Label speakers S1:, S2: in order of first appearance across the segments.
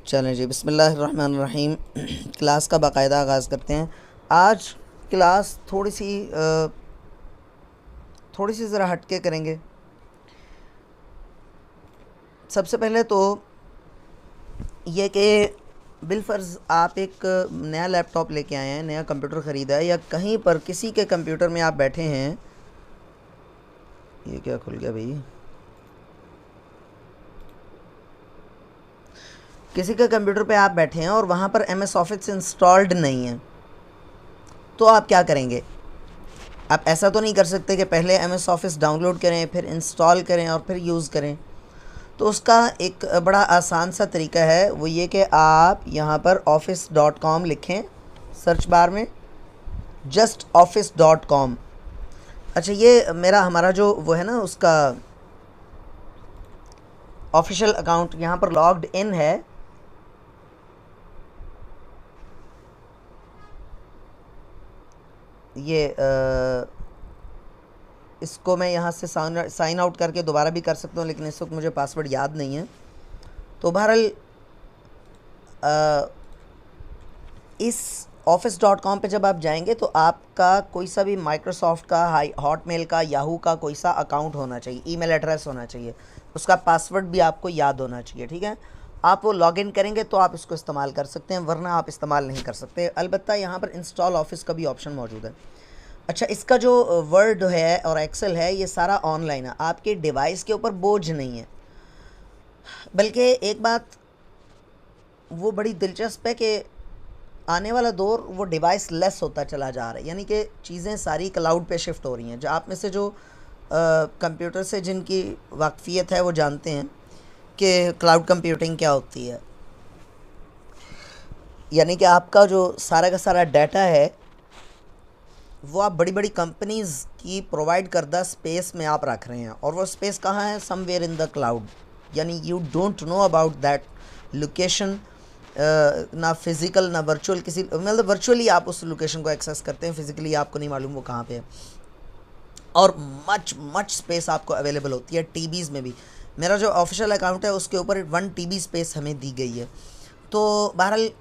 S1: चलें जी, बिस्मिल्लाहिर्रहमानिर्रहीम। क्लास का बाकायदा आगाज़ करते हैं। आज क्लास थोड़ी सी ज़रा हटके करेंगे। सबसे पहले तो ये कि बिलफ़र्ज़ आप एक नया लैपटॉप लेके आए हैं, नया कंप्यूटर ख़रीदा है, या कहीं पर किसी के कंप्यूटर में आप बैठे हैं। ये क्या खुल गया भाई? किसी के कंप्यूटर पे आप बैठे हैं और वहाँ पर MS ऑफिस इंस्टॉल्ड नहीं है, तो आप क्या करेंगे? आप ऐसा तो नहीं कर सकते कि पहले MS ऑफिस डाउनलोड करें, फिर इंस्टॉल करें और फिर यूज़ करें। तो उसका एक बड़ा आसान सा तरीका है, वो ये कि आप यहाँ पर office.com लिखें सर्च बार में, जस्ट office.com। अच्छा, ये हमारा जो वो है ना, उसका ऑफिशियल अकाउंट यहाँ पर लॉग्ड इन है। ये इसको मैं यहाँ से साइन आउट करके दोबारा भी कर सकता हूँ, लेकिन इस वक्त मुझे पासवर्ड याद नहीं है। तो बहरहाल इस office.com पे जब आप जाएंगे तो आपका कोई सा भी माइक्रोसॉफ्ट का, हॉटमेल का, याहू का कोई सा अकाउंट होना चाहिए, ईमेल एड्रेस होना चाहिए, उसका पासवर्ड भी आपको याद होना चाहिए। ठीक है, आप वो लॉगिन करेंगे तो आप इसको इस्तेमाल कर सकते हैं, वरना आप इस्तेमाल नहीं कर सकते। अलबत्ता यहाँ पर इंस्टॉल ऑफिस का भी ऑप्शन मौजूद है। अच्छा, इसका जो वर्ड है और एक्सेल है, ये सारा ऑनलाइन है, आपके डिवाइस के ऊपर बोझ नहीं है। बल्कि एक बात वो बड़ी दिलचस्प है कि आने वाला दौर वो डिवाइस लेस होता चला जा रहा है, यानी कि चीज़ें सारी क्लाउड पे शिफ्ट हो रही हैं। जो आप में से जो कंप्यूटर से जिनकी वाकफ़ियत है वो जानते हैं कि क्लाउड कंप्यूटिंग क्या होती है। यानी कि आपका जो सारा का सारा डाटा है वो आप बड़ी बड़ी कंपनीज़ की प्रोवाइड करदा स्पेस में आप रख रहे हैं, और वो स्पेस कहाँ है? Somewhere in the cloud. यानी you don't know about that location, ना फिज़िकल ना वर्चुअल, किसी मतलब वर्चुअली आप उस लोकेशन को एक्सेस करते हैं, फ़िज़िकली आपको नहीं मालूम वो कहाँ पे है। और मच स्पेस आपको अवेलेबल होती है, टीबीज़ में भी। मेरा जो ऑफिशियल अकाउंट है उसके ऊपर 1 TB स्पेस हमें दी गई है। तो बहरहाल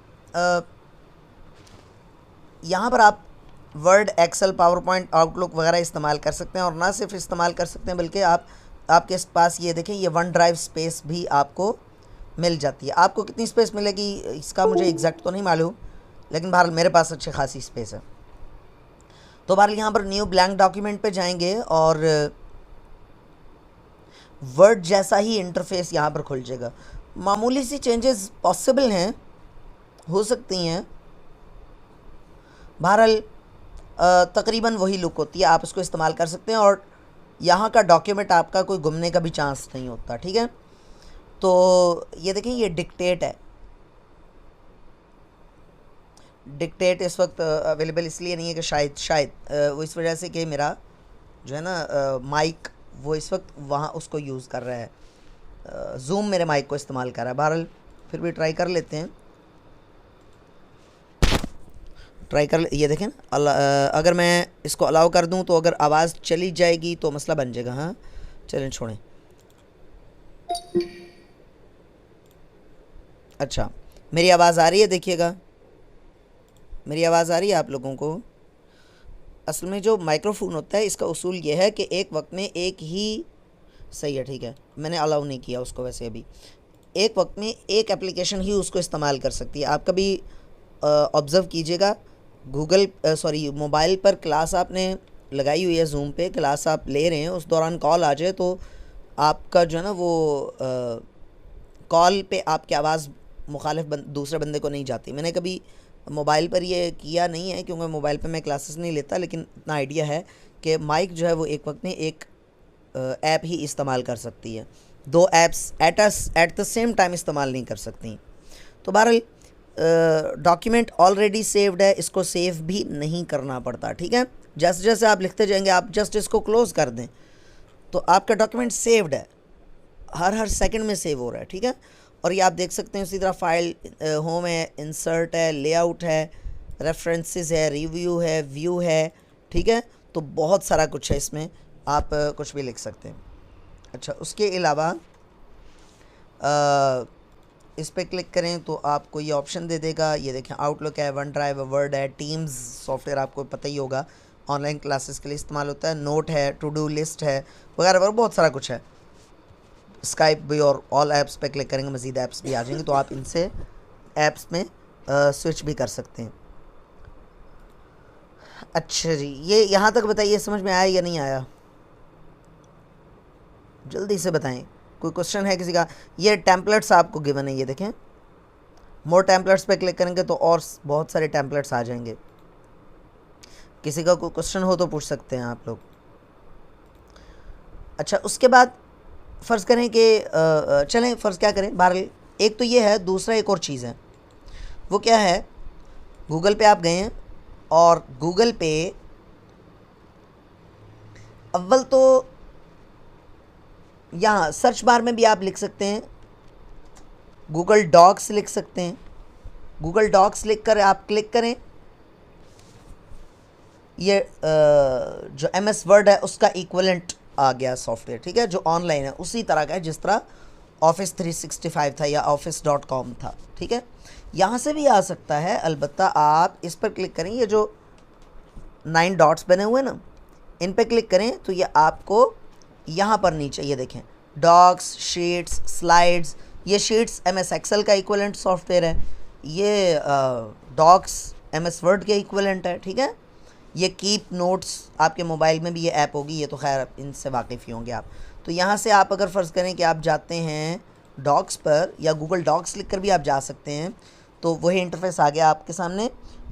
S1: यहाँ पर आप Word, Excel, PowerPoint, Outlook वगैरह इस्तेमाल कर सकते हैं, और ना सिर्फ इस्तेमाल कर सकते हैं बल्कि आपके पास ये देखें, ये वन ड्राइव स्पेस भी आपको मिल जाती है। आपको कितनी स्पेस मिलेगी इसका मुझे एग्जैक्ट तो नहीं मालूम, लेकिन बहरहाल मेरे पास अच्छी खासी स्पेस है। तो बहरहाल यहाँ पर न्यू ब्लैंक डॉक्यूमेंट पे जाएंगे और वर्ड जैसा ही इंटरफेस यहाँ पर खुल जाएगा। मामूली सी चेंजेस पॉसिबल हैं, हो सकती हैं। बहरहाल तकरीबन वही लुक होती है, आप इसको इस्तेमाल कर सकते हैं, और यहाँ का डॉक्यूमेंट आपका कोई गुमने का भी चांस नहीं होता। ठीक है, तो ये देखें, ये डिक्टेट है। डिक्टेट इस वक्त अवेलेबल इसलिए नहीं है कि शायद वो इस वजह से कि मेरा जो है ना माइक वो इस वक्त वहाँ उसको यूज़ कर रहा है, जूम मेरे माइक को इस्तेमाल कर रहा है। बहरहाल फिर भी ट्राई कर लेते हैं, ये देखें ना, अगर मैं इसको अलाउ कर दूं तो अगर आवाज़ चली जाएगी तो मसला बन जाएगा। हाँ चलें, छोड़ें। अच्छा, मेरी आवाज़ आ रही है? देखिएगा, मेरी आवाज़ आ रही है आप लोगों को? असल में जो माइक्रोफोन होता है इसका उसूल ये है कि एक वक्त में एक ही, सही है, ठीक है, मैंने अलाउ नहीं किया उसको। वैसे अभी एक वक्त में एक एप्लीकेशन ही उसको इस्तेमाल कर सकती है। आप कभी ऑब्ज़र्व कीजिएगा, मोबाइल पर क्लास आपने लगाई हुई है, जूम पे क्लास आप ले रहे हैं, उस दौरान कॉल आ जाए तो आपका जो है ना वो कॉल पे आपकी आवाज़ मुखालिफ दूसरे बंदे को नहीं जाती। मैंने कभी मोबाइल पर ये किया नहीं है क्योंकि मोबाइल पे मैं क्लासेस नहीं लेता, लेकिन इतना आइडिया है कि माइक जो है वो एक वक्त में एक ऐप ही इस्तेमाल कर सकती है, दो apps at the same time इस्तेमाल नहीं कर सकती। तो बहरहाल डॉक्यूमेंट ऑलरेडी सेव्ड है, इसको सेव भी नहीं करना पड़ता। ठीक है, जैसे जैसे आप लिखते जाएंगे, आप जस्ट इसको क्लोज़ कर दें तो आपका डॉक्यूमेंट सेव्ड है, हर सेकंड में सेव हो रहा है। ठीक है, और ये आप देख सकते हैं उसी तरह फाइल, होम है, इंसर्ट है, लेआउट है, रेफरेंसेस है, रिव्यू है, व्यू है। ठीक है, तो बहुत सारा कुछ है इसमें, आप कुछ भी लिख सकते हैं। अच्छा, उसके अलावा इस पर क्लिक करें तो आपको ये ऑप्शन दे देगा। ये देखें, आउटलुक है, वन ड्राइव, वर्ड है, टीम्स सॉफ्टवेयर आपको पता ही होगा ऑनलाइन क्लासेस के लिए इस्तेमाल होता है, नोट है, टू डू लिस्ट है, वगैरह वगैरह बहुत सारा कुछ है। स्काइप भी, और ऑल ऐप्स पे क्लिक करेंगे मज़ीद ऐप्स भी आ जाएंगे, तो आप इनसे ऐप्स में स्विच भी कर सकते हैं। अच्छा जी, ये यहाँ तक बताइए समझ में आया या नहीं आया, जल्दी से बताएं। कोई क्वेश्चन है किसी का? ये टेम्पलेट्स आपको गिवन है, ये देखें, मोर टेम्पलेट्स पे क्लिक करेंगे तो और बहुत सारे टेम्पलेट्स आ जाएंगे। किसी का कोई क्वेश्चन हो तो पूछ सकते हैं आप लोग। अच्छा, उसके बाद फ़र्ज़ करें कि चलें फ़र्ज़ क्या करें, बहरहाल एक तो ये है, दूसरा एक और चीज़ है, वो क्या है, गूगल पे आप गए हैं और गूगल पे अव्वल तो यहाँ सर्च बार में भी आप लिख सकते हैं, गूगल डॉक्स लिख सकते हैं। गूगल डॉक्स लिख कर आप क्लिक करें, ये जो MS वर्ड है उसका इक्वलेंट आ गया सॉफ्टवेयर, ठीक है, जो ऑनलाइन है उसी तरह का है जिस तरह ऑफिस 365 था या office.com था, ठीक है। यहाँ से भी आ सकता है, अलबत्ता आप इस पर क्लिक करें, ये जो 9 डॉट्स बने हुए ना, इन पर क्लिक करें तो ये आपको यहाँ पर नीचे ये देखें, डॉक्स, शीट्स, स्लाइड्स, ये शीट्स MS एक्सेल का इक्वलेंट सॉफ्टवेयर है, ये डॉक्स MS वर्ड के इक्वलेंट है, ठीक है। ये कीप नोट्स आपके मोबाइल में भी ये ऐप होगी, ये तो खैर इनसे वाकिफ़ ही होंगे आप। तो यहाँ से आप अगर फ़र्ज़ करें कि आप जाते हैं डॉक्स पर, या गूगल डॉक्स लिख कर भी आप जा सकते हैं, तो वही इंटरफेस आ गया आपके सामने।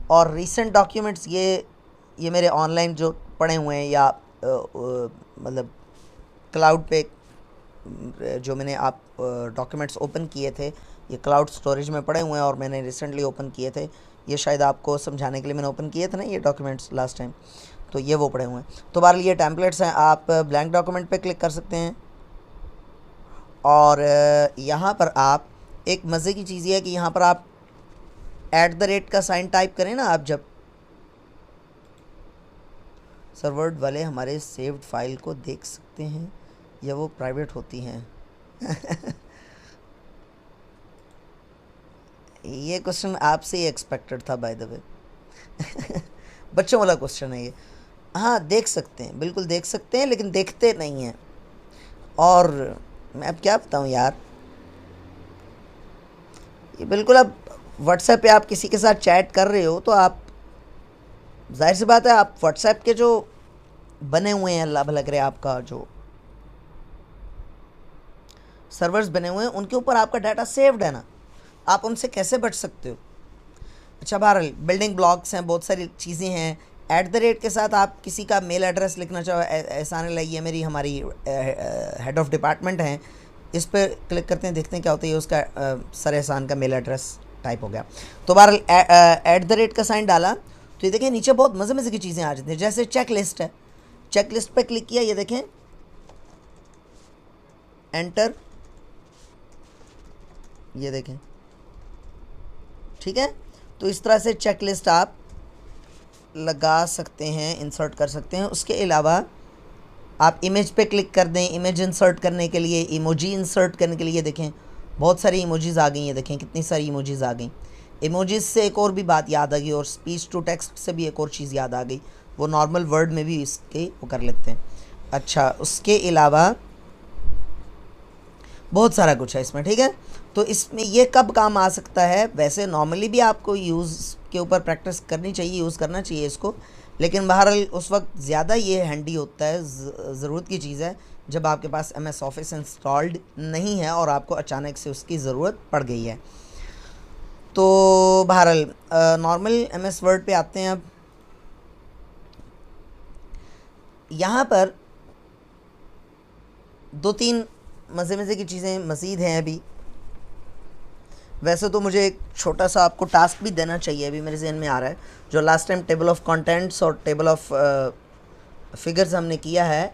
S1: और रीसेंट डॉक्यूमेंट्स, ये मेरे ऑनलाइन जो पड़े हुए हैं, या मतलब क्लाउड पे जो मैंने आप डॉक्यूमेंट्स ओपन किए थे, ये क्लाउड स्टोरेज में पड़े हुए हैं और मैंने रिसेंटली ओपन किए थे। ये शायद आपको समझाने के लिए मैंने ओपन किए थे ना ये डॉक्यूमेंट्स लास्ट टाइम, तो ये वो पड़े हुए हैं। तो बहरहाल ये टेम्पलेट्स हैं, आप ब्लैंक डॉक्यूमेंट पे क्लिक कर सकते हैं। और यहाँ पर आप एक मज़े की चीज़ ये है कि यहाँ पर आप @ का साइन टाइप करें ना, आप जब सर्वर्ड वाले हमारे सेव्ड फाइल को देख सकते हैं या वो प्राइवेट होती हैं। ये क्वेश्चन आपसे ही एक्सपेक्टेड था बाय द वे। बच्चों वाला क्वेश्चन है ये। हाँ, देख सकते हैं, बिल्कुल देख सकते हैं, लेकिन देखते नहीं हैं। और मैं अब क्या बताऊँ यार, ये बिल्कुल, अब व्हाट्सएप पे आप किसी के साथ चैट कर रहे हो तो आप, जाहिर सी बात है, आप व्हाट्सएप के जो बने हुए हैं, अल्लाह भला करे, आपका जो सर्वर्स बने हुए हैं उनके ऊपर आपका डाटा सेव्ड है ना, आप उनसे कैसे बच सकते हो। अच्छा, बहरहाल बिल्डिंग ब्लॉक्स हैं, बहुत सारी चीज़ें हैं। @ के साथ आप किसी का मेल एड्रेस लिखना चाहो, एहसान अली, ये मेरी हमारी हेड ऑफ़ डिपार्टमेंट हैं, इस पर क्लिक करते हैं, देखते हैं क्या होता है। उसका सर एहसान का मेल एड्रेस टाइप हो गया। तो बहरहाल @ का साइन डाला तो ये देखें नीचे बहुत मज़े मज़े की चीज़ें आ जाती हैं, जैसे चेक लिस्ट है, चेक लिस्ट पर क्लिक किया, ये देखें एंटर, ये देखें, ठीक है। तो इस तरह से चेक लिस्ट आप लगा सकते हैं, इंसर्ट कर सकते हैं। उसके अलावा आप इमेज पे क्लिक कर दें, इमेज इंसर्ट करने के लिए, इमोजी इंसर्ट करने के लिए देखें बहुत सारी इमोजीज़ आ गई हैं, देखें कितनी सारी इमोजीज़ आ गई। इमोजीज़ से एक और भी बात याद आ गई, और स्पीच टू टेक्स्ट से भी एक और चीज़ याद आ गई, वो नॉर्मल वर्ड में भी इसके वो कर लेते हैं। अच्छा, उसके अलावा बहुत सारा कुछ है इसमें, ठीक है। तो इसमें ये कब काम आ सकता है, वैसे नॉर्मली भी आपको यूज़ के ऊपर प्रैक्टिस करनी चाहिए, यूज़ करना चाहिए इसको, लेकिन बहरहाल उस वक्त ज़्यादा ये हैंडी होता है, ज़रूरत की चीज़ है जब आपके पास MS ऑफिस इंस्टॉल्ड नहीं है और आपको अचानक से उसकी ज़रूरत पड़ गई है। तो बहरहाल नॉर्मल MS वर्ड पे आते हैं। अब यहाँ पर 2-3 मज़े की चीज़ें मज़ीद हैं अभी। वैसे तो मुझे एक छोटा सा आपको टास्क भी देना चाहिए, अभी मेरे जहन में आ रहा है, जो last time table of contents और टेबल ऑफ फिगर्स हमने किया है,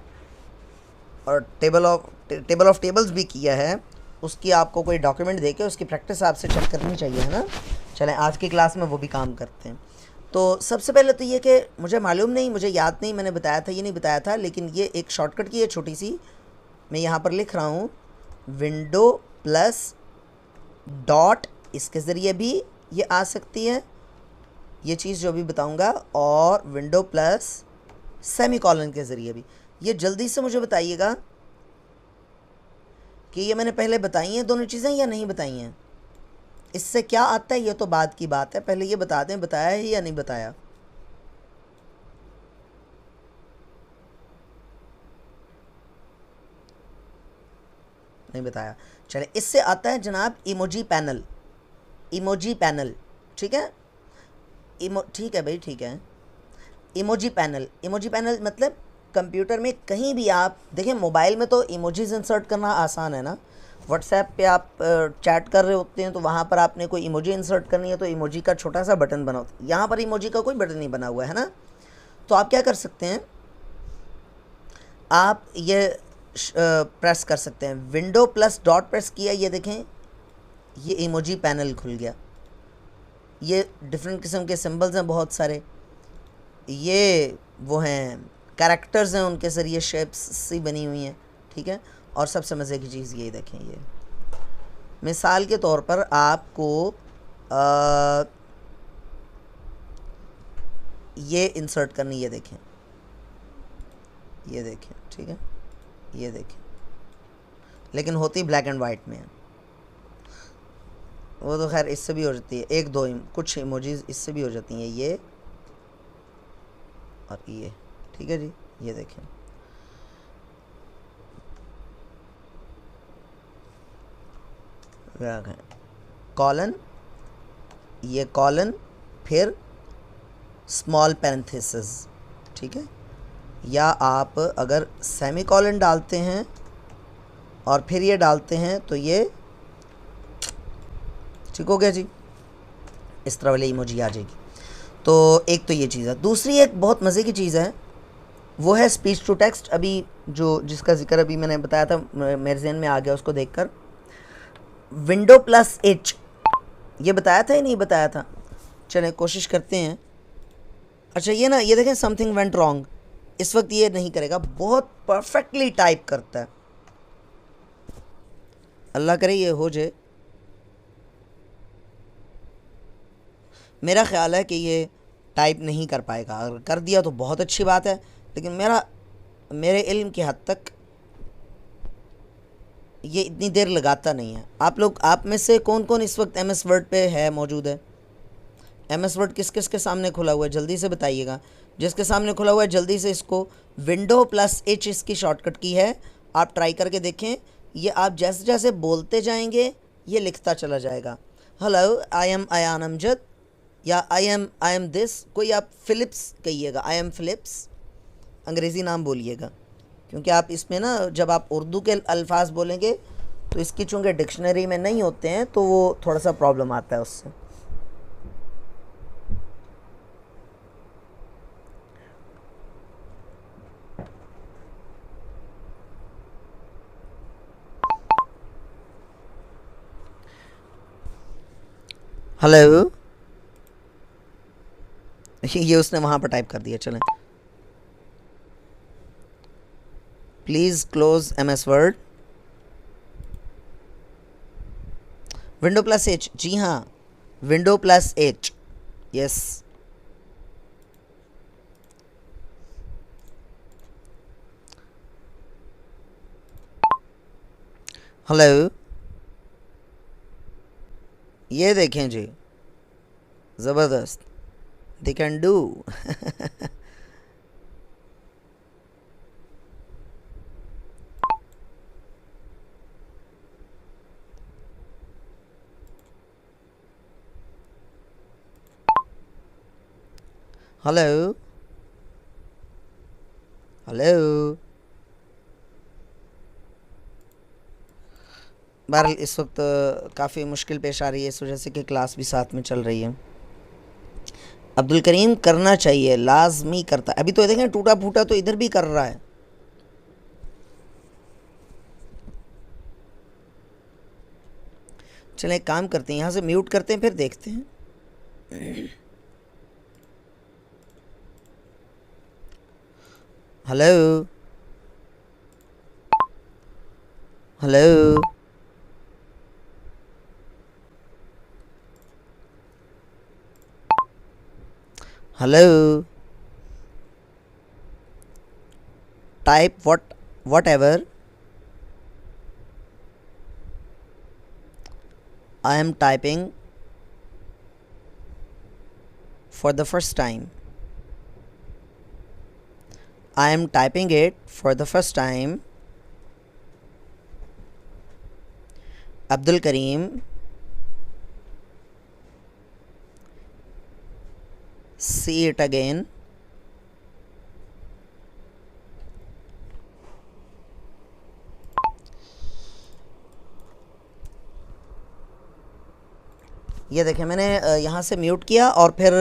S1: और टेबल ऑफ टेबल्स भी किया है, उसकी आपको कोई डॉक्यूमेंट देके उसकी प्रैक्टिस आपसे चेक करनी चाहिए, है ना। चलें आज की क्लास में वो भी काम करते हैं। तो सबसे पहले तो ये कि मुझे मालूम नहीं, मुझे याद नहीं, मैंने बताया था ये नहीं बताया था, लेकिन ये एक शॉर्टकट की है छोटी सी, मैं यहाँ पर लिख रहा हूँ, विंडो प्लस डॉट इसके ज़रिए भी ये आ सकती है, ये चीज़ जो अभी बताऊंगा, और विंडो प्लस सेमीकोलन के ज़रिए भी। ये जल्दी से मुझे बताइएगा कि ये मैंने पहले बताई हैं दोनों चीज़ें या नहीं बताई हैं। इससे क्या आता है ये तो बाद की बात है, पहले ये बता दें बताया है या नहीं बताया। नहीं बताया, चले। इससे आता है जनाब इमोजी पैनल, इमोजी पैनल, ठीक है। ठीक है भाई, ठीक है। इमोजी पैनल, इमोजी पैनल मतलब कंप्यूटर में कहीं भी आप देखें, मोबाइल में तो इमोजीज इंसर्ट करना आसान है ना। व्हाट्सएप पे आप चैट कर रहे होते हैं तो वहाँ पर आपने कोई इमोजी इंसर्ट करनी है तो इमोजी का छोटा सा बटन बना होता है। यहाँ पर इमोजी का कोई बटन नहीं बना हुआ है ना। तो आप क्या कर सकते हैं, आप ये प्रेस कर सकते हैं, विंडो प्लस डॉट प्रेस किया, ये देखें ये इमोजी पैनल खुल गया। ये डिफरेंट किस्म के सिंबल्स हैं बहुत सारे, ये वो हैं कैरेक्टर्स हैं, उनके ज़रिए शेप्स सी बनी हुई हैं, ठीक है। और सबसे मज़े की चीज़ ये देखें, ये मिसाल के तौर पर आपको ये इंसर्ट करनी, ये देखें, ये देखें, ठीक है, ये देखें, लेकिन होती ब्लैक एंड वाइट में है। वो तो खैर इससे भी हो जाती है, एक दो कुछ इमोजीज इससे भी हो जाती हैं, ये और ये, ठीक है जी। ये देखें, कॉलन, ये कॉलन, फिर स्मॉल पैरेंथेसिस, ठीक है। या आप अगर सेमी कॉलन डालते हैं और फिर ये डालते हैं तो ये ठीक हो गया जी, इस तरह वाली इमोजी आ जाएगी। तो एक तो ये चीज़ है। दूसरी एक बहुत मज़े की चीज़ है, वो है स्पीच टू टेक्स्ट। अभी जो जिसका जिक्र अभी मैंने बताया था, मेरे ज़हन में आ गया उसको देखकर, विंडो प्लस एच, ये बताया था या नहीं बताया था, चलें कोशिश करते हैं। अच्छा ये ना, ये देखें समथिंग वेंट रॉन्ग, इस वक्त ये नहीं करेगा, बहुत परफेक्टली टाइप करता है, अल्लाह करे ये हो जाए। मेरा ख्याल है कि ये टाइप नहीं कर पाएगा, अगर कर दिया तो बहुत अच्छी बात है, लेकिन मेरे इल्म की हद तक ये इतनी देर लगाता नहीं है। आप में से कौन कौन इस वक्त एम एस वर्ड पे है, मौजूद है? एम एस वर्ड किस किस के सामने खुला हुआ है, जल्दी से बताइएगा। जिसके सामने खुला हुआ है जल्दी से इसको, विंडो प्लस एच इसकी शॉर्टकट की है, आप ट्राई करके देखें। ये आप जैसे जैसे बोलते जाएंगे ये लिखता चला जाएगा। Hello I am Ayaan Amjad, या आई एम दिस, कोई आप फ़िलिप्स कहिएगा, आई एम फ़िलिप्स, अंग्रेज़ी नाम बोलिएगा, क्योंकि आप इसमें ना जब आप उर्दू के अल्फाज बोलेंगे तो इसकी चूँकि डिक्शनरी में नहीं होते हैं तो वो थोड़ा सा प्रॉब्लम आता है उससे। हेलो, ये उसने वहाँ पर टाइप कर दिया, चलें। Please close M S Word, window plus H, जी हाँ window plus H, yes. Hello, ये देखें जी, ज़बरदस्त, they can do. Hello, hello. बहरहाल इस वक्त काफ़ी मुश्किल पेश आ रही है इस वजह से कि क्लास भी साथ में चल रही है। अब्दुल करीम करना चाहिए, लाजमी करता है। अभी तो देखें टूटा फूटा तो इधर भी कर रहा है। चलें एक काम करते हैं, यहाँ से म्यूट करते हैं फिर देखते हैं। Hello, hello, Hello. Type whatever I am typing for the first time. I am typing it for the first time. Abdul Kareem. See it again. ये देखें, मैंने यहाँ से म्यूट किया और फिर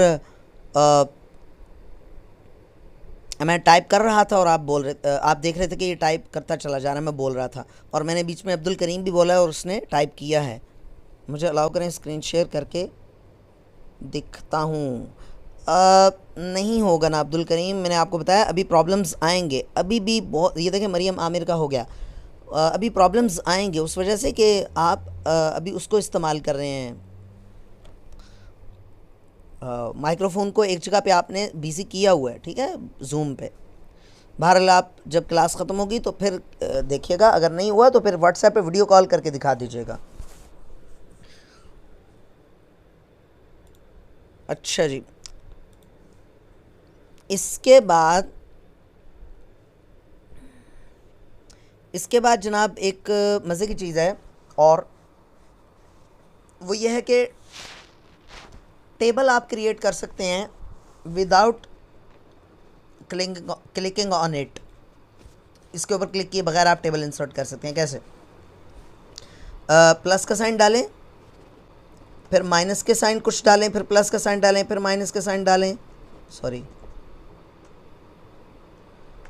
S1: मैं टाइप कर रहा था और आप देख रहे थे कि ये टाइप करता चला जा रहा है, मैं बोल रहा था और मैंने बीच में अब्दुल करीम भी बोला है और उसने टाइप किया है। मुझे अलाउ करें, स्क्रीन शेयर करके दिखता हूँ। नहीं होगा ना अब्दुल करीम, मैंने आपको बताया अभी प्रॉब्लम्स आएंगे, अभी भी बहुत। ये देखें, मरियम आमिर का हो गया। अभी प्रॉब्लम्स आएंगे उस वजह से कि आप अभी उसको इस्तेमाल कर रहे हैं। माइक्रोफोन को एक जगह पे आपने बिजी किया हुआ है, ठीक है, जूम पे। बहरहाल आप जब क्लास ख़त्म होगी तो फिर देखिएगा, अगर नहीं हुआ तो फिर व्हाट्सएप पे वीडियो कॉल करके दिखा दीजिएगा। अच्छा जी, इसके बाद जनाब एक मज़े की चीज़ है और वो ये है कि टेबल आप क्रिएट कर सकते हैं विदाउट क्लिकिंग ऑन इट। इसके ऊपर क्लिक किए बगैर आप टेबल इंसर्ट कर सकते हैं। कैसे? प्लस का साइन डालें, फिर माइनस के साइन कुछ डालें, फिर प्लस का साइन डालें, फिर माइनस का साइन डालें,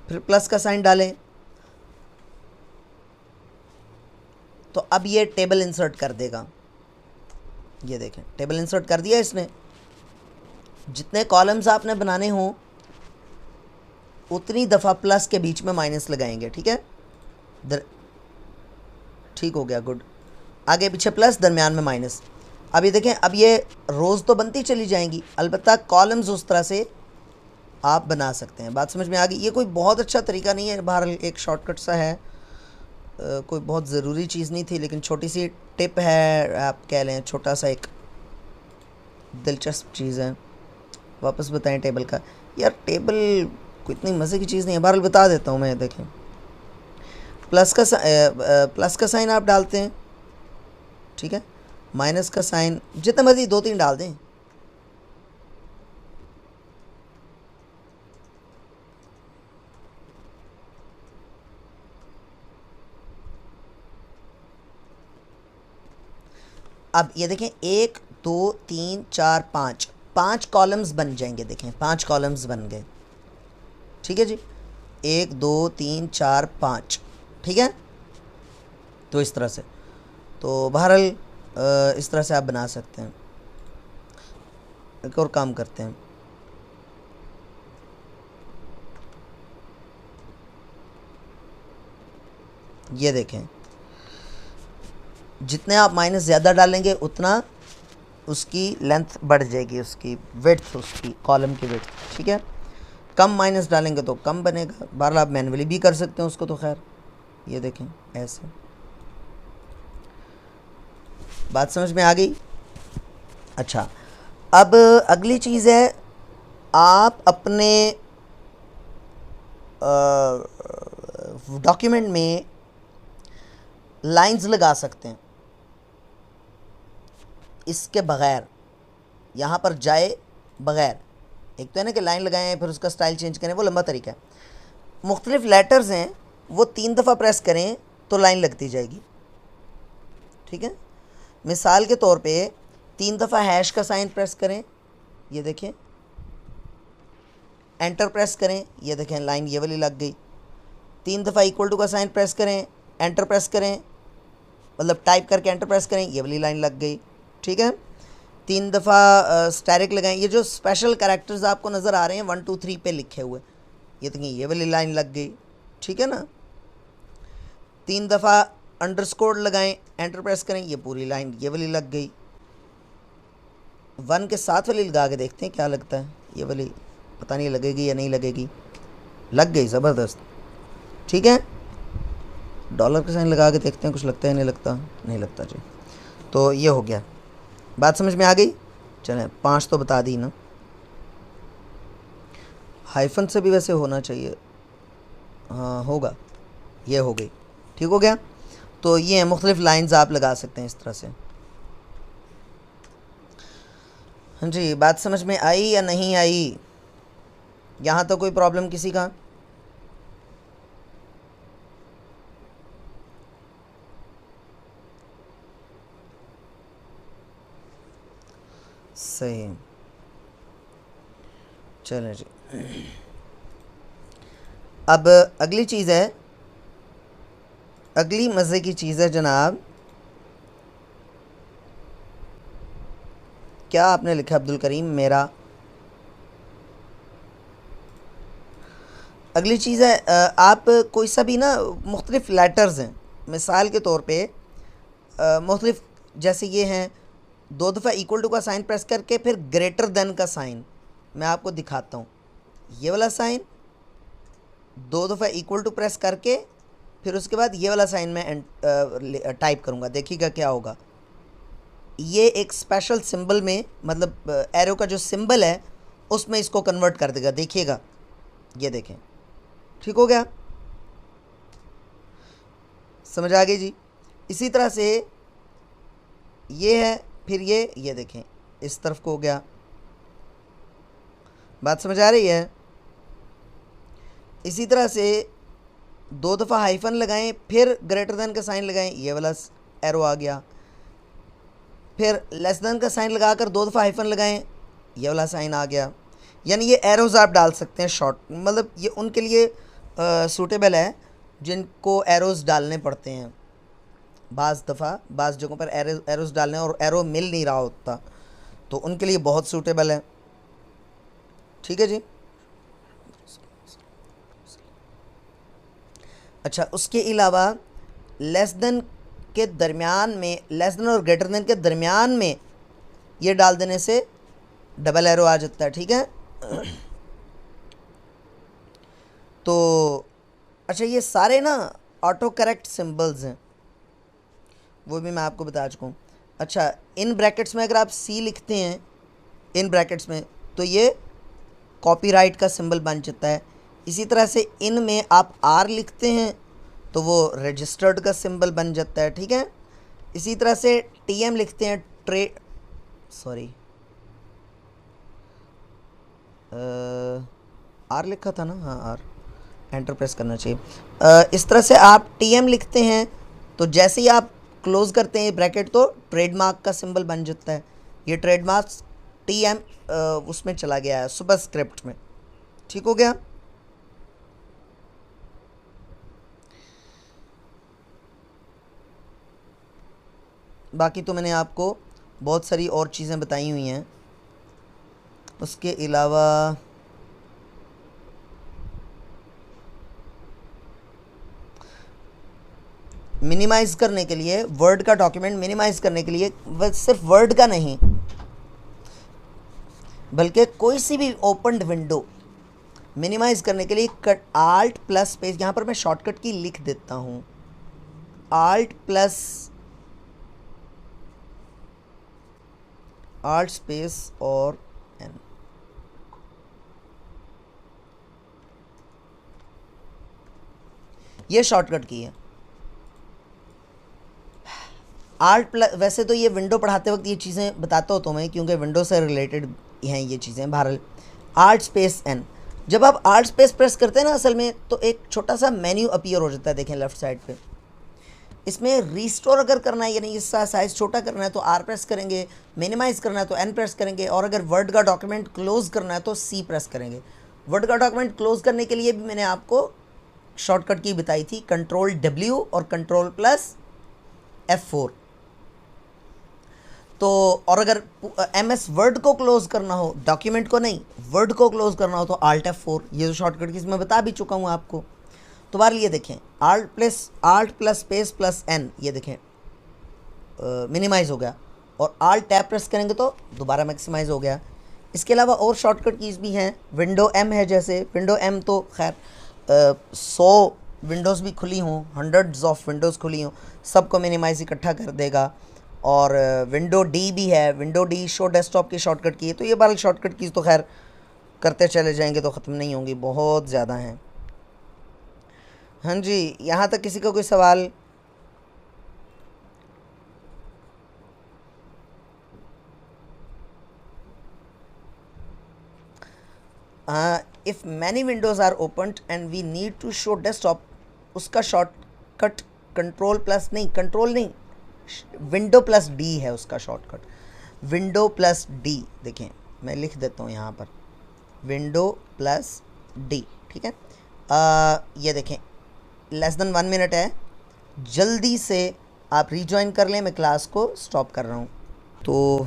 S1: फिर प्लस का साइन डालें, तो अब ये टेबल इंसर्ट कर देगा। ये देखें, टेबल इंसर्ट कर दिया इसने। जितने कॉलम्स आपने बनाने हों उतनी दफ़ा प्लस के बीच में माइनस लगाएंगे, ठीक है? ठीक हो गया, गुड। आगे पीछे प्लस, दरमियान में माइनस। अब ये देखें, अब ये रोज़ तो बनती चली जाएंगी, अलबत्ता कॉलम्स उस तरह से आप बना सकते हैं। बात समझ में आ गई? ये कोई बहुत अच्छा तरीका नहीं है, बहरहाल एक शॉर्टकट सा है, कोई बहुत ज़रूरी चीज़ नहीं थी, लेकिन छोटी सी टिप है, आप कह लें छोटा सा एक दिलचस्प चीज़ है। वापस बताएं टेबल का। यार टेबल कोई इतनी मज़े की चीज़ नहीं है, बहरहाल बता देता हूँ मैं। देखें, प्लस का साइन आप डालते हैं, ठीक है, माइनस का साइन जितना मर्जी 2-3 डाल दें। अब ये देखें, 1 2 3 4 5 कॉलम्स बन जाएंगे। देखें, 5 कॉलम्स बन गए, ठीक है जी। 1 2 3 4 5, ठीक है। तो इस तरह से, तो बहरहाल इस तरह से आप बना सकते हैं। एक और काम करते हैं, ये देखें, जितने आप माइनस ज़्यादा डालेंगे उतना उसकी लेंथ बढ़ जाएगी, उसकी विड्थ, उसकी कॉलम की विड्थ, ठीक है। कम माइनस डालेंगे तो कम बनेगा। बहरहाल आप मैनुअली भी कर सकते हैं उसको, तो खैर ये देखें ऐसे। बात समझ में आ गई? अच्छा, अब अगली चीज़ है, आप अपने डॉक्यूमेंट में लाइंस लगा सकते हैं इसके बग़ैर, यहाँ पर जाए बग़ैर। एक तो है ना कि लाइन लगाएं फिर उसका स्टाइल चेंज करें, वो लंबा तरीका है। मुख्तलिफ लेटर्स हैं, वो 3 दफ़ा प्रेस करें तो लाइन लगती जाएगी, ठीक है। मिसाल के तौर पे 3 दफ़ा हैश का साइन प्रेस करें, ये देखें, एंटर प्रेस करें, ये देखें लाइन ये वाली लग गई। 3 दफ़ा इक्वल टू का साइन प्रेस करें, एंटर प्रेस करें, मतलब टाइप करके एंटर प्रेस करें, ये वाली लाइन लग गई, ठीक है। 3 दफ़ा स्टैरिक लगाएं। ये जो स्पेशल कैरेक्टर्स आपको नज़र आ रहे हैं 1 2 3 पे लिखे हुए, ये देखिए ये वाली लाइन लग गई, ठीक है ना। 3 दफ़ा अंडरस्कोर लगाएं, एंटर प्रेस करें, ये पूरी लाइन ये वाली लग गई। 1 के साथ वाली लगा के देखते हैं क्या लगता है। ये वाली पता नहीं लगेगी या नहीं लगेगी, लग गई ज़बरदस्त। ठीक है, डॉलर का साइन लगा के देखते हैं कुछ लगता है, नहीं लगता, नहीं लगता जी। तो ये हो गया, बात समझ में आ गई। चलें 5 तो बता दी ना, हाइफन से भी वैसे होना चाहिए, हाँ होगा, ये हो गई, ठीक हो गया। तो ये है मुख्तलिफ लाइंस आप लगा सकते हैं इस तरह से। हाँ जी, बात समझ में आई या नहीं आई? यहाँ तो कोई प्रॉब्लम किसी का? सही, चलें जी। अब अगली चीज़ है, अगली मज़े की चीज़ है जनाब, क्या आपने लिखा अब्दुल करीम मेरा? अगली चीज़ है आप कोई सा भी ना मुख्तलिफ लेटर्स हैं, मिसाल के तौर पे मुख्तलिफ, जैसे ये हैं 2 दफ़ा इक्वल टू का साइन प्रेस करके फिर ग्रेटर देन का साइन, मैं आपको दिखाता हूँ। ये वाला साइन 2 दफ़ा इक्वल टू प्रेस करके फिर उसके बाद ये वाला साइन मैं टाइप करूँगा, देखिएगा क्या होगा। ये एक स्पेशल सिंबल में, मतलब एरो का जो सिंबल है उसमें इसको कन्वर्ट कर देगा, देखिएगा, ये देखें, ठीक हो गया, समझ आ गई जी। इसी तरह से ये है, फिर ये देखें इस तरफ को हो गया, बात समझ आ रही है। इसी तरह से 2 दफ़ा हाइफन लगाएं फिर ग्रेटर देन का साइन लगाएं, ये वाला एरो आ गया, फिर लेस देन का साइन लगाकर 2 दफ़ा हाइफन लगाएं, ये वाला साइन आ गया। यानी ये एरोज़ आप डाल सकते हैं शॉर्ट, मतलब ये उनके लिए सूटेबल है जिनको एरोज़ डालने पड़ते हैं, बाज़ दफ़ा बाज़ जगहों पर एरोज़ डालने और एरो मिल नहीं रहा होता, तो उनके लिए बहुत सूटेबल है। ठीक है जी। अच्छा, उसके अलावा लेस देन के दरमियान में, लेस देन और ग्रेटर देन के दरमियान में ये डाल देने से डबल एरो आ जाता है, ठीक है। तो अच्छा, ये सारे ना ऑटो करेक्ट सिंबल्स हैं, वो भी मैं आपको बता चुका हूँ। अच्छा, इन ब्रैकेट्स में अगर आप सी लिखते हैं इन ब्रैकेट्स में, तो ये कॉपीराइट का सिंबल बन जाता है। इसी तरह से इन में आप आर लिखते हैं तो वो रजिस्टर्ड का सिंबल बन जाता है, ठीक है। इसी तरह से टीएम लिखते हैं, आर लिखा था ना, हाँ आर, एंटर प्रेस करना चाहिए। इस तरह से आप टीएम लिखते हैं तो जैसे ही आप क्लोज़ करते हैं ब्रैकेट तो ट्रेडमार्क का सिंबल बन जाता है। ये ट्रेडमार्क टीएम उसमें चला गया है, सुपर स्क्रिप्ट में, ठीक हो गया। बाकी तो मैंने आपको बहुत सारी और चीज़ें बताई हुई हैं। उसके अलावा मिनिमाइज़ करने के लिए, वर्ड का डॉक्यूमेंट मिनिमाइज़ करने के लिए, सिर्फ वर्ड का नहीं बल्कि कोई सी भी ओपन विंडो मिनिमाइज़ करने के लिए कट आल्ट प्लस स्पेस, यहाँ पर मैं शॉर्टकट की लिख देता हूँ, आल्ट स्पेस और एन। ये शॉर्टकट की है। आल्ट प्लस, वैसे तो ये विंडो पढ़ाते वक्त ये चीज़ें बताता हूँ तो मैं, क्योंकि विंडो से रिलेटेड हैं ये चीज़ें। बहरहाल आल्ट स्पेस एन, जब आप आल्ट स्पेस प्रेस करते हैं ना असल में, तो एक छोटा सा मेन्यू अपीयर हो जाता है, देखें लेफ़्ट साइड पे। इसमें रिस्टोर अगर करना है, यानी इसका साइज़ छोटा करना है तो आर प्रेस करेंगे, मिनिमाइज़ करना है तो एन प्रेस करेंगे, और अगर वर्ड का डॉक्यूमेंट क्लोज़ करना है तो सी प्रेस करेंगे। वर्ड का डॉक्यूमेंट क्लोज़ करने के लिए भी मैंने आपको शॉर्टकट की बताई थी, कंट्रोल डब्ल्यू और कंट्रोल प्लस F4। तो और अगर MS वर्ड को क्लोज़ करना हो, डॉक्यूमेंट को नहीं, वर्ड को क्लोज़ करना हो तो Alt F4। ये जो शॉर्टकट की मैं बता भी चुका हूँ आपको। तो बार ये देखें, Alt plus space plus N, ये देखें मिनिमाइज़ हो गया, और Alt टैब प्रेस करेंगे तो दोबारा मैक्सिमाइज़ हो गया। इसके अलावा और शॉर्टकट कीज़ भी हैं। विंडो एम है, जैसे विंडो एम तो खैर 100 विंडोज़ भी खुली हों, हंड्रेड्स ऑफ विंडोज़ खुली हों, सबको मिनिमाइज़ इकट्ठा कर देगा। और विंडो डी भी है, विंडो डी शो डेस्कटॉप की शॉर्टकट की है। तो ये बार शॉर्टकट कीज़ तो खैर करते चले जाएंगे तो ख़त्म नहीं होंगी, बहुत ज़्यादा हैं। हाँ जी, यहाँ तक किसी का कोई सवाल? If many windows are opened and we need to show desktop, उसका शॉर्टकट कंट्रोल प्लस नहीं, कंट्रोल नहीं, विंडो प्लस डी है उसका शॉर्टकट, विंडो प्लस डी। देखें मैं लिख देता हूँ यहाँ पर, विंडो प्लस डी, ठीक है। ये देखें लेस देन 1 मिनट है, जल्दी से आप रीजॉइन कर लें, मैं क्लास को स्टॉप कर रहा हूँ। तो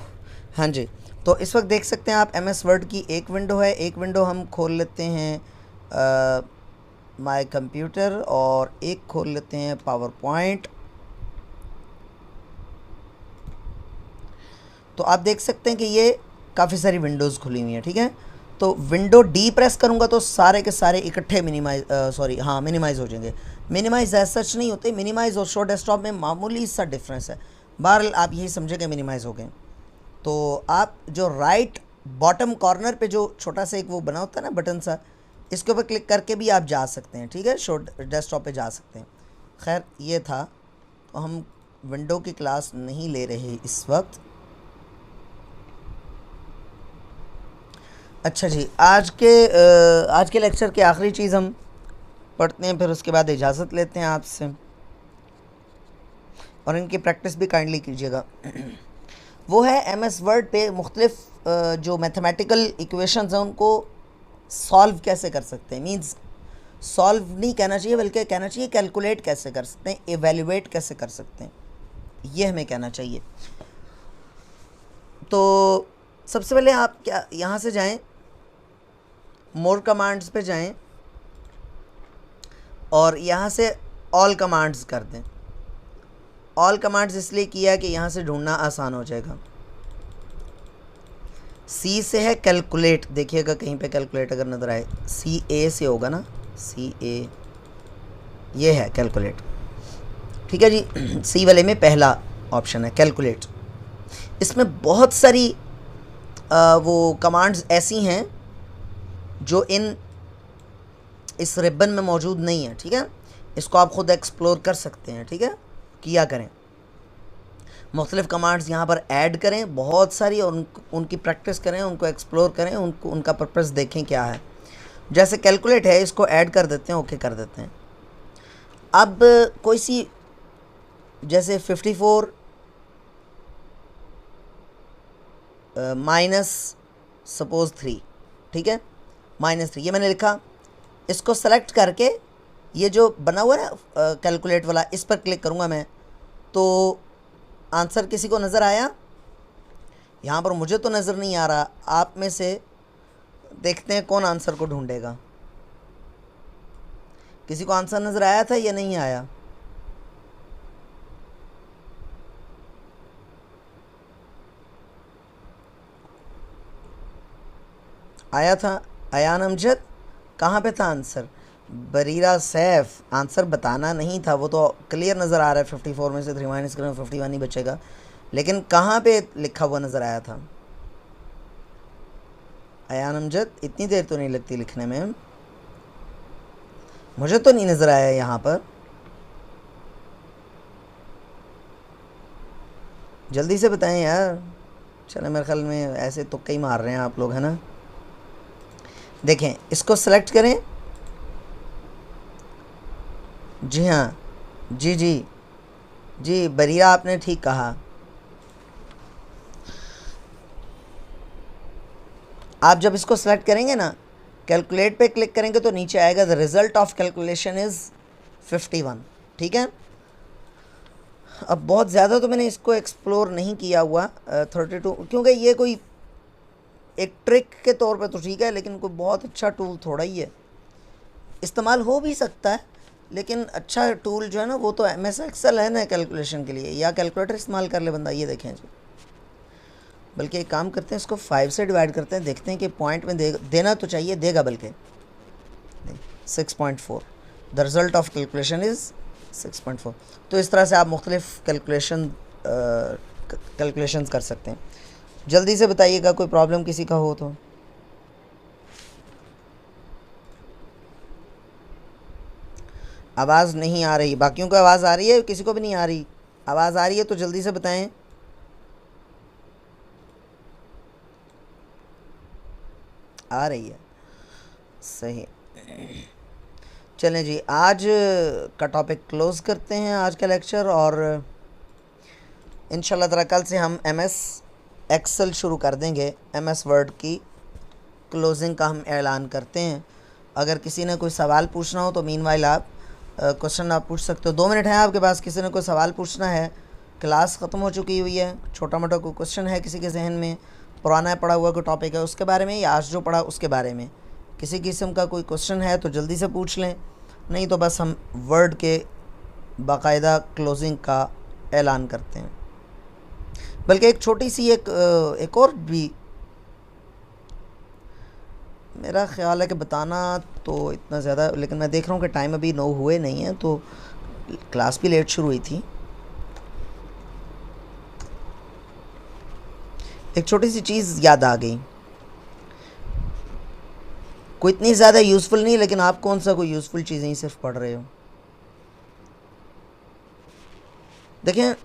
S1: हाँ जी, तो इस वक्त देख सकते हैं आप MS वर्ड की एक विंडो है, एक विंडो हम खोल लेते हैं माय कंप्यूटर, और एक खोल लेते हैं पावर पॉइंट। तो आप देख सकते हैं कि ये काफ़ी सारी विंडोज़ खुली हुई हैं, ठीक है। तो विंडो डी प्रेस करूँगा तो सारे के सारे इकट्ठे मिनिमाइज़ हो जाएंगे। मिनिमाइज़ एज सच नहीं होते, मिनिमाइज़ और शो डेस्कटॉप में मामूली सा डिफरेंस है। बहरहाल आप यही समझे कि मिनिमाइज़ हो गए। तो आप जो राइट बॉटम कॉर्नर पे जो छोटा सा एक वो बना होता है ना बटन सा, इसके ऊपर क्लिक करके भी आप जा सकते हैं, ठीक है, शो डेस्कटॉप पे जा सकते हैं। खैर ये था, तो हम विंडो की क्लास नहीं ले रहे इस वक्त। अच्छा जी, आज के लेक्चर की आखिरी चीज़ हम पढ़ते हैं, फिर उसके बाद इजाज़त लेते हैं आपसे, और इनकी प्रैक्टिस भी काइंडली कीजिएगा। वो है MS वर्ड पे मुख्तलिफ जो मैथमेटिकल इक्वेशंस हैं उनको सॉल्व कैसे कर सकते हैं। मींस सॉल्व नहीं कहना चाहिए, बल्कि कहना चाहिए कैलकुलेट कैसे कर सकते हैं, एवेल्युएट कैसे कर सकते हैं, ये हमें कहना चाहिए। तो सबसे पहले आप क्या यहाँ से जाएं, मोर कमांड्स पे जाएं, और यहाँ से ऑल कमांड्स कर दें। ऑल कमांड्स इसलिए किया कि यहाँ से ढूंढना आसान हो जाएगा। सी से है कैलकुलेट, देखिएगा कहीं पे कैलकुलेट अगर नज़र आए, CA से होगा ना, CA, ये है कैलकुलेट, ठीक है जी। सी वाले में पहला ऑप्शन है कैलकुलेट। इसमें बहुत सारी वो कमांड्स ऐसी हैं जो इस रिबन में मौजूद नहीं है, ठीक है। इसको आप ख़ुद एक्सप्लोर कर सकते हैं, ठीक है, किया करें। मुख्तलिफ़ कमांड्स यहाँ पर ऐड करें बहुत सारी, और उनकी प्रैक्टिस करें, उनको एक्सप्लोर करें, उनका पर्पस देखें क्या है। जैसे कैलकुलेट है, इसको ऐड कर देते हैं, ओके कर देते हैं। अब कोई सी जैसे 54 माइनस सपोज 3, ठीक है, -3 ये मैंने लिखा। इसको सेलेक्ट करके ये जो बना हुआ है ना कैलकुलेट वाला, इस पर क्लिक करूँगा मैं, तो आंसर किसी को नज़र आया? यहाँ पर मुझे तो नज़र नहीं आ रहा। आप में से देखते हैं कौन आंसर को ढूंढेगा। किसी को आंसर नज़र आया था या नहीं आया? आया था। अयान अमजद, कहाँ पे था आंसर? बरीरा सैफ, आंसर बताना नहीं था, वो तो क्लियर नज़र आ रहा है। 54 में से 3 माइनस करें 51 ही बचेगा, लेकिन कहाँ पे लिखा हुआ नज़र आया था? अयान अमजद, इतनी देर तो नहीं लगती लिखने में, मुझे तो नहीं नज़र आया यहाँ पर। जल्दी से बताएं यार। चलो मेरे ख्याल में ऐसे तुक्के ही मार रहे हैं आप लोग, है ना। देखें, इसको सेलेक्ट करें। जी हाँ, जी जी जी बरीरा, आपने ठीक कहा। आप जब इसको सेलेक्ट करेंगे ना, कैलकुलेट पे क्लिक करेंगे तो नीचे आएगा the result of calculation is 51, ठीक है। अब बहुत ज़्यादा तो मैंने इसको एक्सप्लोर नहीं किया हुआ 32, क्योंकि ये कोई एक ट्रिक के तौर पे तो ठीक है, लेकिन कोई बहुत अच्छा टूल थोड़ा ही है। इस्तेमाल हो भी सकता है, लेकिन अच्छा टूल जो है ना वो तो MS एक्सेल है ना कैलकुलेशन के लिए, या कैलकुलेटर इस्तेमाल कर ले बंदा। ये देखें जी, बल्कि एक काम करते हैं, इसको 5 से डिवाइड करते हैं, देखते हैं कि पॉइंट में देना तो चाहिए, देगा बल्कि 6.4। The result of calculation is 6.4। तो इस तरह से आप मुख्तलिफ़ कैलकुलेशंस कर सकते हैं। जल्दी से बताइएगा कोई प्रॉब्लम किसी का हो तो। आवाज़ नहीं आ रही, बाकियों को आवाज़ आ रही है, किसी को भी नहीं आ रही? आवाज़ आ रही है तो जल्दी से बताएं। आ रही है, सही। चलें जी, आज का टॉपिक क्लोज़ करते हैं, आज का लेक्चर, और इंशाल्लाह ताला कल से हम MS एक्सेल शुरू कर देंगे। MS वर्ड की क्लोजिंग का हम ऐलान करते हैं। अगर किसी ने कोई सवाल पूछना हो तो मीनवाइल आप क्वेश्चन आप पूछ सकते हो। 2 मिनट हैं आपके पास, किसी ने कोई सवाल पूछना है, क्लास ख़त्म हो चुकी हुई है, छोटा मोटा कोई क्वेश्चन है किसी के जहन में, पुराना पढ़ा हुआ कोई टॉपिक है उसके बारे में, या आज जो पढ़ा उसके बारे में, किसी किस्म का कोई क्वेश्चन है तो जल्दी से पूछ लें, नहीं तो बस हम वर्ड के बाकायदा क्लोजिंग का ऐलान करते हैं। बल्कि एक छोटी सी एक और भी मेरा ख़्याल है कि बताना तो इतना ज़्यादा, लेकिन मैं देख रहा हूँ कि टाइम अभी 9 हुए नहीं हैं, तो क्लास भी लेट शुरू हुई थी। एक छोटी सी चीज़ याद आ गई, कोई इतनी ज़्यादा यूज़फुल नहीं, लेकिन आप कौन सा कोई यूज़फुल चीज़ें ही सिर्फ पढ़ रहे हो। देखें,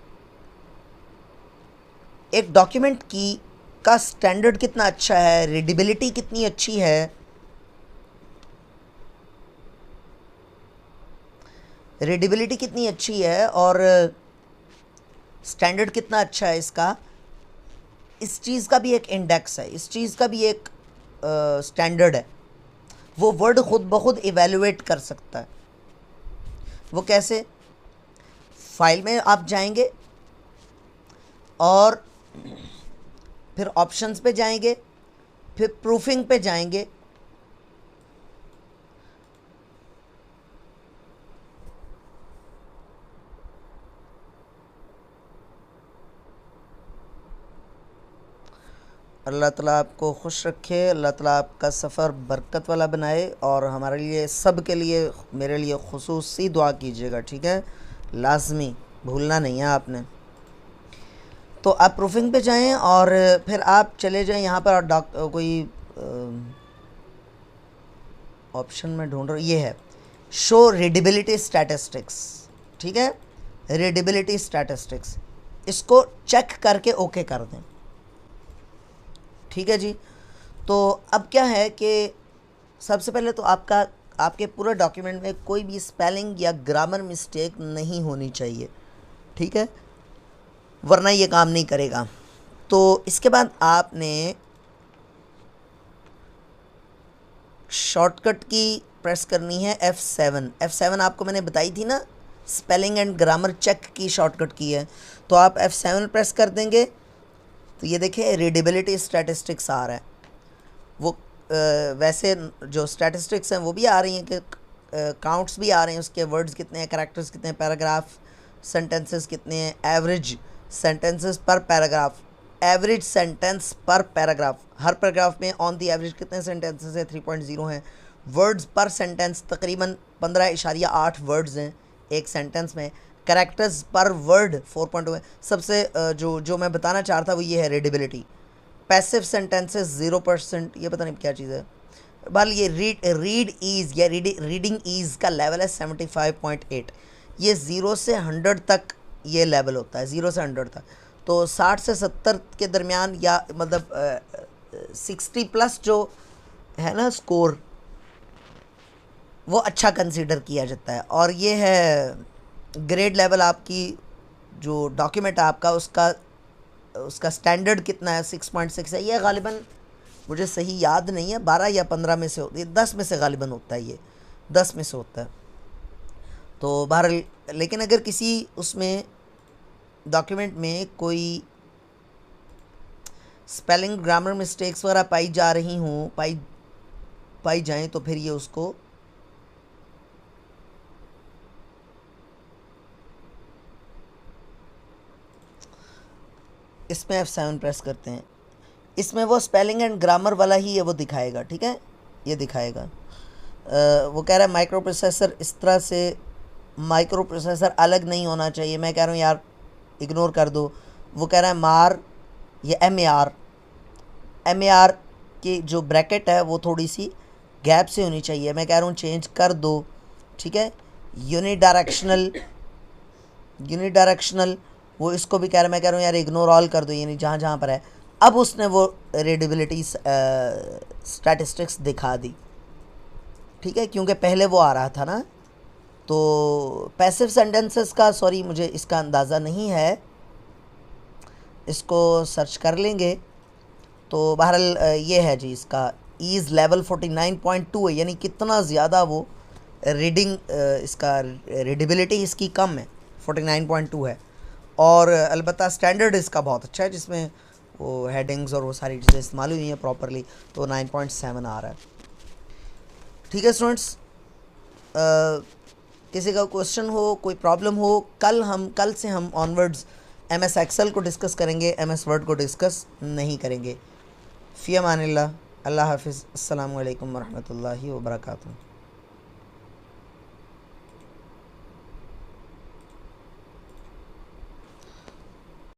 S1: एक डॉक्यूमेंट की का स्टैंडर्ड कितना अच्छा है, रीडेबिलिटी कितनी अच्छी है, रीडेबिलिटी कितनी अच्छी है और स्टैंडर्ड कितना अच्छा है इसका, इस चीज़ का भी एक इंडेक्स है, इस चीज़ का भी एक स्टैंडर्ड है। वो वर्ड ख़ुद ब खुद इवेलुएट कर सकता है। वो कैसे? फाइल में आप जाएंगे और फिर ऑप्शंस पे जाएंगे, फिर प्रूफिंग पे जाएंगे, अल्लाह ताला आपको खुश रखे, अल्लाह ताला आपका सफ़र बरकत वाला बनाए, और हमारे लिए सब के लिए मेरे लिए खुसूसी दुआ कीजिएगा, ठीक है? लाजमी भूलना नहीं है आपने। तो आप प्रूफिंग पे जाएं और फिर आप चले जाएं यहाँ पर, कोई ऑप्शन में ढूंढ रहा हूँ, ये है शो रीडेबिलिटी स्टैटिस्टिक्स, ठीक है? रीडेबिलिटी स्टैटिस्टिक्स, इसको चेक करके ओके कर दें, ठीक है जी। तो अब क्या है कि सबसे पहले तो आपके पूरे डॉक्यूमेंट में कोई भी स्पेलिंग या ग्रामर मिस्टेक नहीं होनी चाहिए, ठीक है? वरना ये काम नहीं करेगा। तो इसके बाद आपने शॉर्टकट की प्रेस करनी है F7। F7 आपको मैंने बताई थी ना, स्पेलिंग एंड ग्रामर चेक की शॉर्टकट की है। तो आप F7 प्रेस कर देंगे तो ये देखिए रीडेबिलिटी स्टैटिस्टिक्स आ रहा है। वो वैसे जो स्टैटिस्टिक्स हैं वो भी आ रही हैं कि काउंट्स भी आ रहे हैं, उसके वर्ड्स कितने हैं, कैरेक्टर्स कितने हैं, पैराग्राफ सेंटेंसेस कितने हैं, एवरेज सेंटेंसेस पर पैराग्राफ, एवरेज सेंटेंस पर पैराग्राफ, हर पैराग्राफ में ऑन दी एवरेज कितने सेंटेंसेस हैं, 3.0 हैं। वर्ड्स पर सेंटेंस तकरीबन 15.8 वर्ड्स हैं एक सेंटेंस में। कैरेक्टर्स पर वर्ड 4.2 है। सबसे जो मैं बताना चाह रहा था वो ये है रीडेबिलिटी। पैसिव सेंटेंसेस 0%, ये पता नहीं क्या चीज़ है। बल ये रीड ईज़ या रीडिंग ईज़ का लेवल है 75.8। ये 0 से 100 तक ये लेवल होता है, 0 से 100 तक। तो 60 से 70 के दरमियान, या मतलब 60+ जो है ना स्कोर, वो अच्छा कंसीडर किया जाता है। और ये है ग्रेड लेवल, आपकी जो डॉक्यूमेंट है आपका, उसका स्टैंडर्ड कितना है, 6.6 है। ये गालिबन मुझे सही याद नहीं है, 12 या 15 में से, 10 में से गालिबन होता है, ये 10 में से होता है। तो बहरहाल, लेकिन अगर किसी उसमें डॉक्यूमेंट में कोई स्पेलिंग ग्रामर मिस्टेक्स वगैरह पाई जाएं तो फिर ये उसको इसमें F7 प्रेस करते हैं। इसमें वो स्पेलिंग एंड ग्रामर वाला ही है वो दिखाएगा, ठीक है, ये दिखाएगा। वो कह रहा है माइक्रो प्रोसेसर इस तरह से, माइक्रो प्रोसेसर अलग नहीं होना चाहिए। मैं कह रहा हूँ यार इग्नोर कर दो। वो कह रहा है मार, ये एम ए आर की जो ब्रैकेट है वो थोड़ी सी गैप से होनी चाहिए। मैं कह रहा हूँ चेंज कर दो, ठीक है। यूनिडायरेक्शनल वो इसको भी कह रहा है। मैं कह रहा हूँ यार इग्नोर ऑल कर दो, यानी जहाँ जहाँ पर है। अब उसने वो रीडेबिलिटी स्टैटिस्टिक्स दिखा दी, ठीक है, क्योंकि पहले वो आ रहा था ना। तो पैसिव सेंटेंसेस का सॉरी मुझे इसका अंदाज़ा नहीं है, इसको सर्च कर लेंगे। तो बहरहाल ये है जी, इसका ईज़ लेवल 49.2 है, यानी कितना ज़्यादा वो रीडिंग, इसका रीडेबिलिटी इसकी कम है, 49.2 है। और अलबत्ता स्टैंडर्ड इसका बहुत अच्छा है, जिसमें वो हेडिंग्स और वो सारी चीज़ें इस्तेमाल हुई हैं प्रॉपरली, तो 9.7 आ रहा है। ठीक है स्टूडेंट्स, किसी का क्वेश्चन हो, कोई प्रॉब्लम हो, कल से हम ऑनवर्ड्स MS एक्सेल को डिस्कस करेंगे, MS वर्ड को डिस्कस नहीं करेंगे। फ़ी अमानिल्लाह, अल्लाह हाफिज़, अस्सलामु अलैकुम वरहमतुल्लाहि वबरकातुहू।